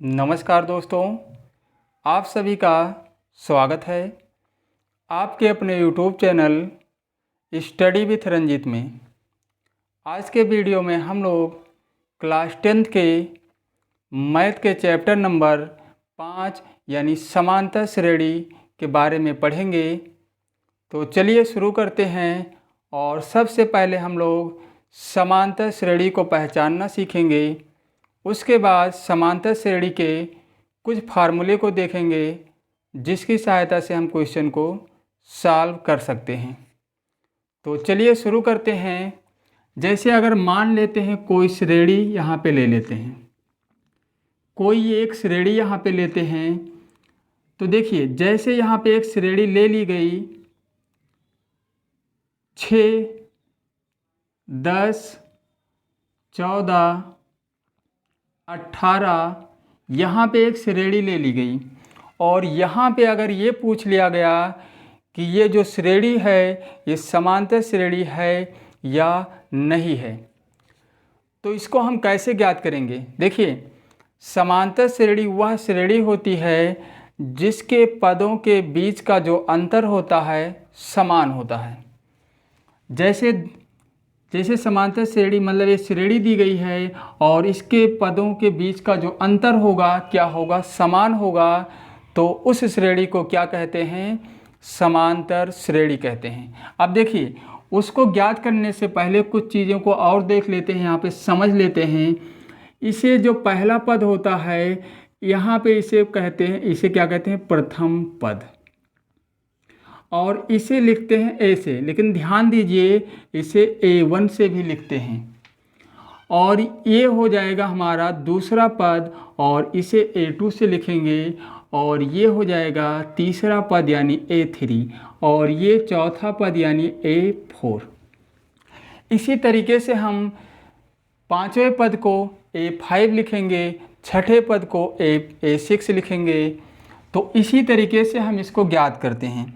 नमस्कार दोस्तों, आप सभी का स्वागत है आपके अपने YouTube channel study with Ranjeet में। आज के वीडियो में हम लोग क्लास 10th के मैथ के चैप्टर नंबर 5 यानी समांतर श्रेणी के बारे में पढ़ेंगे। तो चलिए शुरू करते हैं। और सबसे पहले हम लोग समांतर श्रेणी को पहचानना सीखेंगे। उसके बाद समांतर श्रेणी के कुछ फार्मूले को देखेंगे जिसकी सहायता से हम क्वेश्चन को सॉल्व कर सकते हैं। तो चलिए शुरू करते हैं। जैसे अगर मान लेते हैं कोई श्रेणी यहाँ पे ले लेते हैं, कोई एक श्रेणी यहाँ पे लेते हैं। तो देखिए जैसे यहाँ पे एक श्रेणी ले ली गई 6, 10, 14, 18, यहाँ पे एक श्रेणी ले ली गई। और यहाँ पे अगर ये पूछ लिया गया कि ये जो श्रेणी है ये समांतर श्रेणी है या नहीं है, तो इसको हम कैसे ज्ञात करेंगे। देखिए समांतर श्रेणी वह श्रेणी होती है जिसके पदों के बीच का जो अंतर होता है समान होता है। जैसे समांतर श्रेणी मतलब ये श्रेणी दी गई है और इसके पदों के बीच का जो अंतर होगा क्या होगा, समान होगा। तो उस श्रेणी को क्या कहते हैं, समांतर श्रेणी कहते हैं। अब देखिए उसको ज्ञात करने से पहले कुछ चीज़ों को और देख लेते हैं, यहाँ पे समझ लेते हैं। इसे जो पहला पद होता है यहाँ पे इसे क्या कहते हैं, प्रथम पद। और इसे लिखते हैं ए से, लेकिन ध्यान दीजिए इसे A1 से भी लिखते हैं। और ये हो जाएगा हमारा दूसरा पद और इसे A2 से लिखेंगे। और ये हो जाएगा तीसरा पद यानी A3 और ये चौथा पद यानी A4। इसी तरीके से हम पांचवें पद को A5 लिखेंगे, छठे पद को A6 लिखेंगे। तो इसी तरीके से हम इसको ज्ञात करते हैं।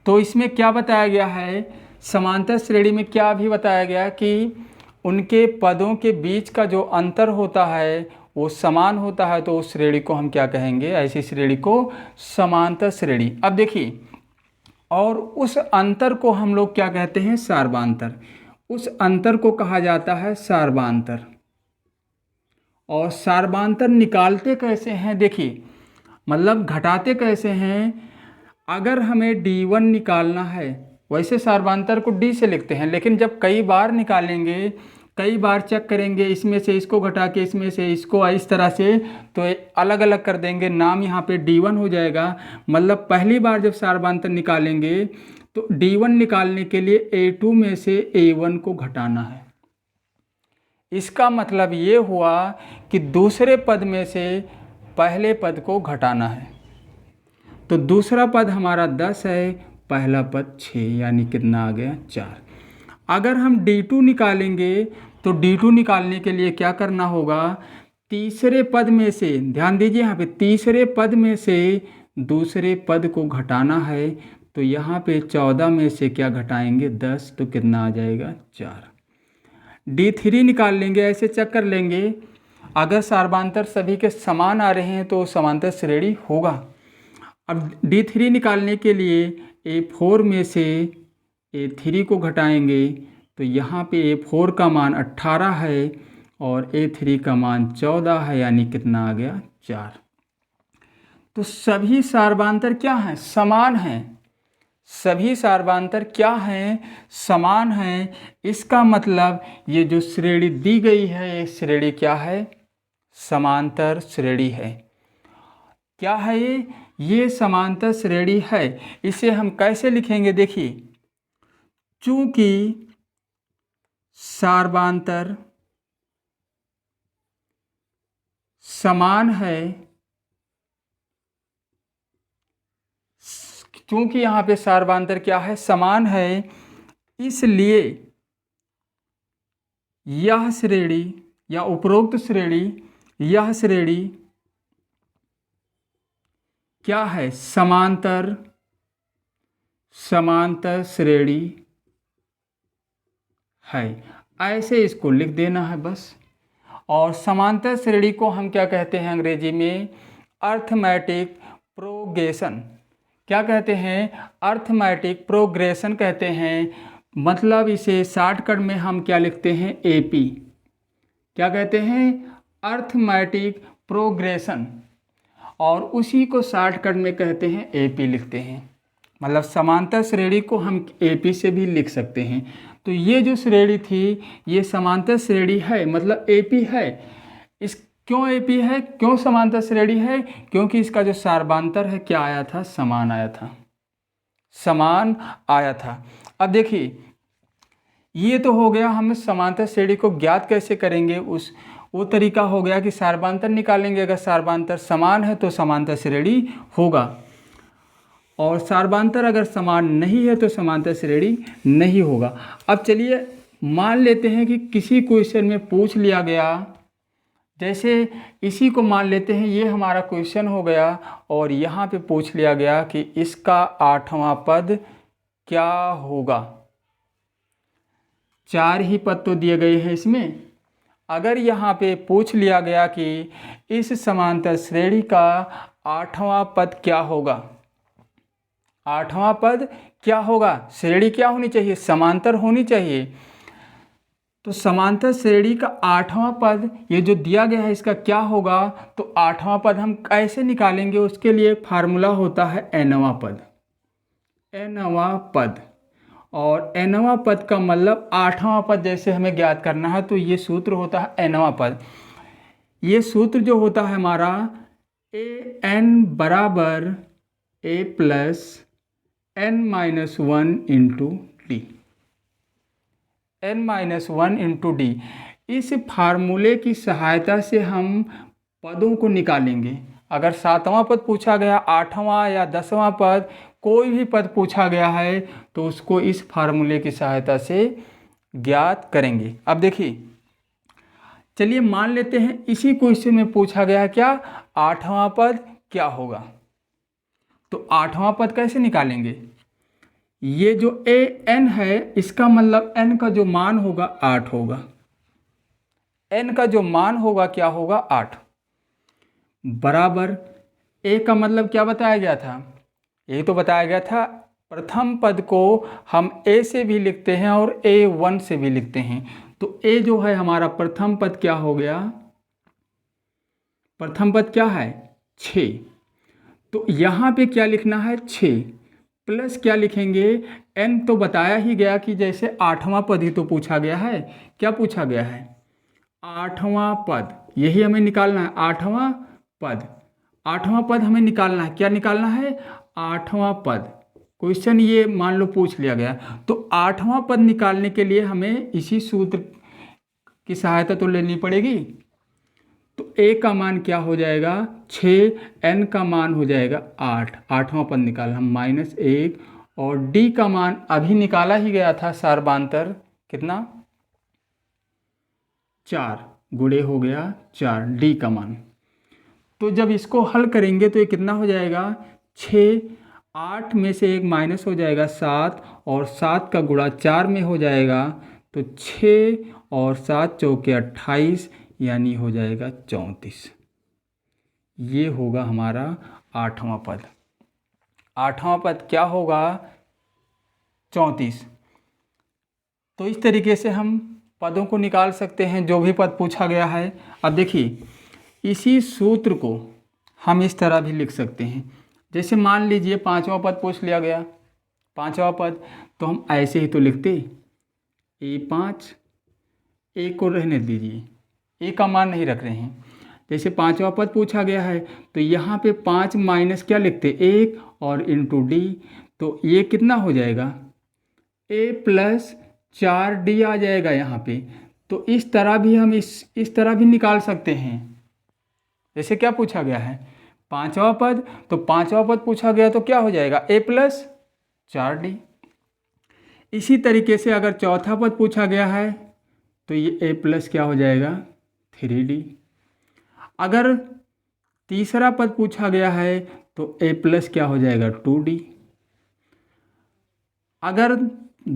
तो इसमें क्या बताया गया है, समांतर श्रेणी में क्या भी बताया गया कि उनके पदों के बीच का जो अंतर होता है वो समान होता है। तो उस श्रेणी को हम क्या कहेंगे, ऐसी श्रेणी को समांतर श्रेणी। अब देखिए और उस अंतर को हम लोग क्या कहते हैं, सार्वंतर। उस अंतर को कहा जाता है सार्वंतर। और सार्वंतर निकालते कैसे हैं, देखिए मतलब घटाते कैसे हैं। अगर हमें D1 निकालना है, वैसे सार्वंतर को D से लिखते हैं, लेकिन जब कई बार निकालेंगे, कई बार चेक करेंगे, इसमें से इसको घटा के इसमें से इसको इस तरह से, तो अलग अलग कर देंगे, नाम यहाँ पे D1 हो जाएगा। मतलब पहली बार जब सार्वंतर निकालेंगे तो D1 निकालने के लिए A2 में से A1 को घटाना है। इसका मतलब ये हुआ कि दूसरे पद में से पहले पद को घटाना है। तो दूसरा पद हमारा 10 है, पहला पद 6, यानी कितना आ गया, 4। अगर हम D2 निकालेंगे तो D2 निकालने के लिए क्या करना होगा, तीसरे पद में से, ध्यान दीजिए यहाँ पे तीसरे पद में से दूसरे पद को घटाना है। तो यहाँ पे 14 में से क्या घटाएंगे, 10, तो कितना आ जाएगा, 4। D3 निकाल लेंगे, ऐसे चेक कर लेंगे। अगर सार्वंतर सभी के समान आ रहे हैं तो समांतर श्रेणी होगा। अब D3 निकालने के लिए A4 में से A3 को घटाएंगे। तो यहाँ पे A4 का मान 18 है और A3 का मान 14 है, यानी कितना आ गया, 4। तो सभी सार्वंतर क्या हैं, समान हैं। सभी सार्वंतर क्या हैं, समान हैं। इसका मतलब ये जो श्रेणी दी गई है ये श्रेणी क्या है, समांतर श्रेणी है। क्या है ये समांतर श्रेणी है। इसे हम कैसे लिखेंगे, देखिए चूंकि सार्वंतर समान है, चूंकि यहाँ पे सार्वंतर क्या है, समान है, इसलिए यह श्रेणी या उपरोक्त श्रेणी, यह श्रेणी क्या है, समांतर श्रेणी है। ऐसे इसको लिख देना है बस। और समांतर श्रेणी को हम क्या कहते हैं अंग्रेजी में? Arithmetic progression. क्या कहते हैं? अर्थमेटिक प्रोग्रेशन कहते हैं। मतलब इसे शॉर्टकट में हम क्या लिखते हैं? एपी। क्या कहते हैं? Arithmetic progression. और उसी को शॉर्टकट में कहते हैं एपी लिखते हैं। मतलब समांतर श्रेणी को हम एपी से भी लिख सकते हैं। तो ये जो श्रेणी थी ये समांतर श्रेणी है, मतलब एपी है। इस क्यों एपी है, क्यों समांतर श्रेणी है? क्योंकि इसका जो सार्वधातर है क्या आया था? समान आया था, समान आया था। अब देखिए ये तो हो गया, हम समांतर श्रेणी को ज्ञात कैसे करेंगे, वो तरीका हो गया कि सार्वधातर निकालेंगे। अगर सार्वधातर समान है तो समांतर श्रेणी होगा, और सार्वधातर अगर समान नहीं है तो समांतर श्रेणी नहीं होगा। अब चलिए मान लेते हैं कि किसी क्वेश्चन में पूछ लिया गया, जैसे इसी को मान लेते हैं ये हमारा क्वेश्चन हो गया, और यहाँ पे पूछ लिया गया कि इसका 8वां पद क्या होगा। 4 ही पद तो दिए गए हैं इसमें। अगर यहाँ पे पूछ लिया गया कि इस समांतर श्रेणी का 8वां पद क्या होगा, 8वां पद क्या होगा? श्रेणी क्या होनी चाहिए? समांतर होनी चाहिए। तो समांतर श्रेणी का 8वां पद ये जो दिया गया है इसका क्या होगा? तो 8वां पद हम कैसे निकालेंगे? उसके लिए फार्मूला होता है nवां पद, nवां पद। और nवां पद का मतलब 8वां पद जैसे हमें ज्ञात करना है तो ये सूत्र होता है nवां पद। ये सूत्र जो होता है हमारा an बराबर a plus n-1 into D, n-1 into D. इस फार्मूले की सहायता से हम पदों को निकालेंगे। अगर 7वां पद पूछा गया, 8वां या 10वां पद, कोई भी पद पूछा गया है तो उसको इस फार्मूले की सहायता से ज्ञात करेंगे। अब देखिए चलिए मान लेते हैं इसी क्वेश्चन में पूछा गया क्या? 8वां पद क्या होगा। तो 8वां पद कैसे निकालेंगे? ये जो n है इसका मतलब n का जो मान होगा 8 होगा। n का जो मान होगा क्या होगा? 8 बराबर a का मतलब क्या बताया गया था? ये तो बताया गया था प्रथम पद को हम a से भी लिखते हैं और a1 से भी लिखते हैं। तो a जो है हमारा प्रथम पद क्या हो गया? प्रथम पद क्या है? 6। तो यहाँ पे क्या लिखना है? 6 प्लस क्या लिखेंगे? n तो बताया ही गया कि जैसे 8वां पद ही तो पूछा गया है। क्या पूछा गया है? 8वां पद, यही हमें निकालना है। 8वां पद, 8वां पद हमें निकालना है। क्या निकालना है? 8वां पद। क्वेश्चन ये मान लो पूछ लिया गया, तो 8वां पद निकालने के लिए हमें इसी सूत्र की सहायता तो लेनी पड़ेगी। तो a का मान क्या हो जाएगा? 6, n का मान हो जाएगा 8। 8वां पद निकाला हम -1, और d का मान अभी निकाला ही गया था सार्वधातर, कितना? 4 गुणे हो गया 4 d का मान। तो जब इसको हल करेंगे तो ये कितना हो जाएगा? 6, 8 में से एक माइनस हो जाएगा 7, और 7 का गुणा 4 में हो जाएगा, तो 6 और 7 चौके 28, यानी हो जाएगा 34। ये होगा हमारा 8वां पद। 8वां पद क्या होगा? 34। तो इस तरीके से हम पदों को निकाल सकते हैं जो भी पद पूछा गया है। अब देखिए इसी सूत्र को हम इस तरह भी लिख सकते हैं। जैसे मान लीजिए 5वां पद पूछ लिया गया, 5वां पद, तो हम ऐसे ही तो लिखते a5, a को रहने दीजिए, a का मान नहीं रख रहे हैं। जैसे 5वां पद पूछा गया है तो यहाँ पे 5 माइनस क्या लिखते? 1 और इंटू डी, तो ये कितना हो जाएगा? a प्लस 4d आ जाएगा यहाँ पे। तो इस तरह भी हम इस तरह भी निकाल सकते हैं। जैसे क्या पूछा गया है? 5वां पद, तो 5वां पद पूछा गया तो क्या हो जाएगा? a plus 4d। इसी तरीके से अगर चौथा पद पूछा गया है तो ये a प्लस क्या हो जाएगा? 3d। अगर तीसरा पद पूछा गया है तो a प्लस क्या हो जाएगा? 2d। अगर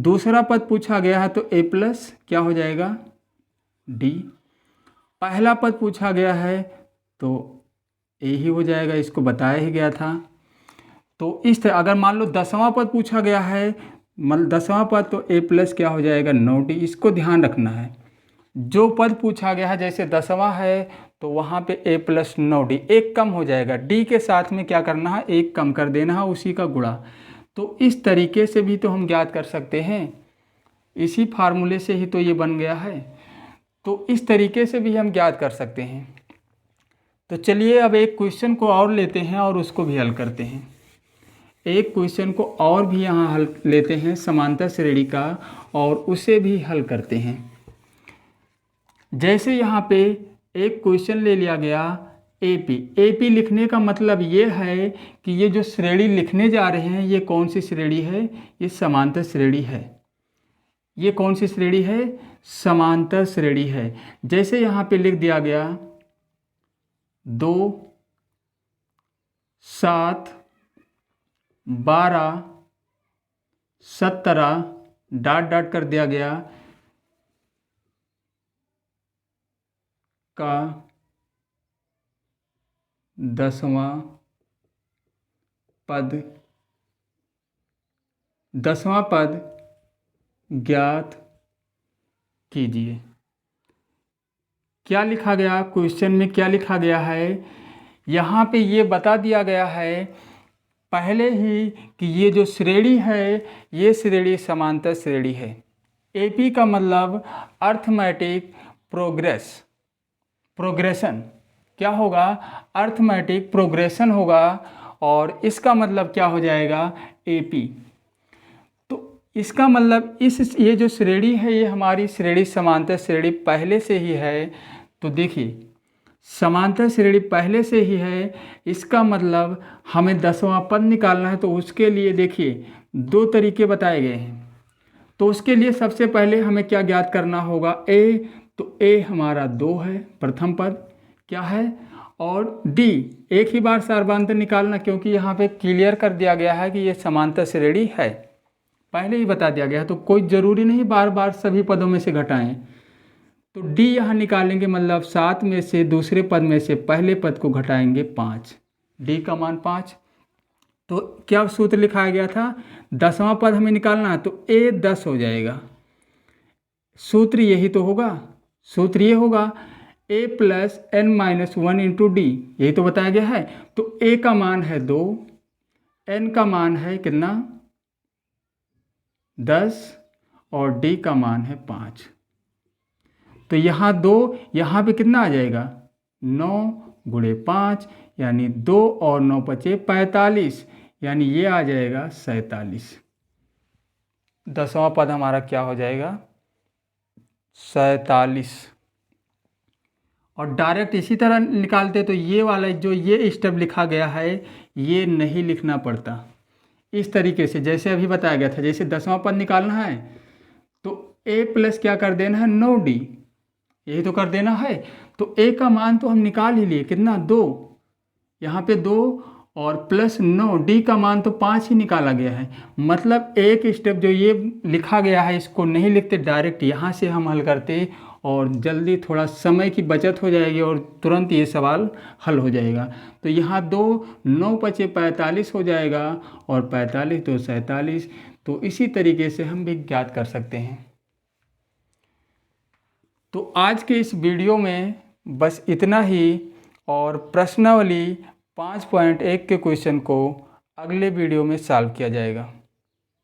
दूसरा पद पूछा गया है तो a प्लस क्या हो जाएगा? d। पहला पद पूछा गया है तो ए ही हो जाएगा, इसको बताया ही गया था। तो इस तरह अगर मान लो 10वां पद पूछा गया है, मतलब 10वां पद, तो ए प्लस क्या हो जाएगा 9D। इसको ध्यान रखना है, जो पद पूछा गया है जैसे 10वां है तो वहाँ पे ए प्लस 9D, एक कम हो जाएगा, डी के साथ में क्या करना है, एक कम कर देना है, उसी का गुणा। तो इस तरीके से भी तो हम ज्ञात कर सकते हैं, इसी फार्मूले से ही तो ये बन गया है। तो इस तरीके से भी हम ज्ञात कर सकते हैं। तो चलिए अब एक क्वेश्चन को और लेते हैं और उसको भी हल करते हैं। एक क्वेश्चन को और भी यहाँ हल लेते हैं समांतर श्रेणी का, और उसे भी हल करते हैं। जैसे यहाँ पे एक क्वेश्चन ले लिया गया एपी। एपी लिखने का मतलब ये है कि ये जो श्रेणी लिखने जा रहे हैं ये कौन सी श्रेणी है, ये समांतर श्रेणी है। ये कौन सी श्रेणी है, समांतर श्रेणी है। जैसे यहाँ पे लिख दिया गया 2, 7, 12, 17 डॉट डॉट कर दिया गया का 10वां पद, 10वां पद ज्ञात कीजिए। क्या लिखा गया क्वेश्चन में, क्या लिखा गया है, यहाँ पे ये बता दिया गया है पहले ही कि ये जो श्रेणी है ये श्रेणी समांतर श्रेणी है। एपी का मतलब अर्थमेटिक प्रोग्रेशन क्या होगा, अर्थमेटिक प्रोग्रेशन होगा, और इसका मतलब क्या हो जाएगा एपी। तो इसका मतलब ये जो श्रेणी है ये हमारी श्रेणी समांतर श्रेणी पहले से ही है। तो देखिए समांतर श्रेणी पहले से ही है, इसका मतलब हमें 10वां पद निकालना है। तो उसके लिए देखिए 2 तरीके बताए गए हैं। तो उसके लिए सबसे पहले हमें क्या ज्ञात करना होगा, ए। तो ए हमारा 2 है, प्रथम पद क्या है, और डी एक ही बार सर्वांतर निकालना, क्योंकि यहाँ पे क्लियर कर दिया गया है कि ये समांतर श्रेणी है, पहले ही बता दिया गया है। तो कोई ज़रूरी नहीं बार बार सभी पदों में से घटाएं। तो डी यहाँ निकालेंगे, मतलब 7 में से दूसरे पद में से पहले पद को घटाएंगे 5, डी का मान 5। तो क्या सूत्र लिखाया गया था, 10वां पद हमें निकालना है, तो ए 10 हो जाएगा। सूत्र यही तो होगा, सूत्र ये होगा A plus n minus 1 into D, यही तो बताया गया है। तो ए का मान है 2, n का मान है कितना 10, और डी का मान है 5। तो यहाँ 2, यहाँ पे कितना आ जाएगा 9 गुणे 5, यानी 2 और 9 बचे 45, यानी ये आ जाएगा 47। 10वां पद हमारा क्या हो जाएगा 47। और डायरेक्ट इसी तरह निकालते तो ये वाला जो ये स्टेप लिखा गया है ये नहीं लिखना पड़ता। इस तरीके से जैसे अभी बताया गया था, जैसे 10वां पद निकालना है तो ए प्लस क्या कर देना है 9D, यही तो कर देना है। तो ए का मान तो हम निकाल ही लिए, कितना 2, यहाँ पे 2 और प्लस 9, डी का मान तो 5 ही निकाला गया है। मतलब एक स्टेप जो ये लिखा गया है इसको नहीं लिखते, डायरेक्ट यहाँ से हम हल करते और जल्दी थोड़ा समय की बचत हो जाएगी और तुरंत ये सवाल हल हो जाएगा। तो यहाँ 2 9 बचे 45 हो जाएगा, और 45 तो 47। तो इसी तरीके से हम भी ज्ञात कर सकते हैं। तो आज के इस वीडियो में बस इतना ही, और प्रश्नावली 5.1 के क्वेश्चन को अगले वीडियो में सॉल्व किया जाएगा।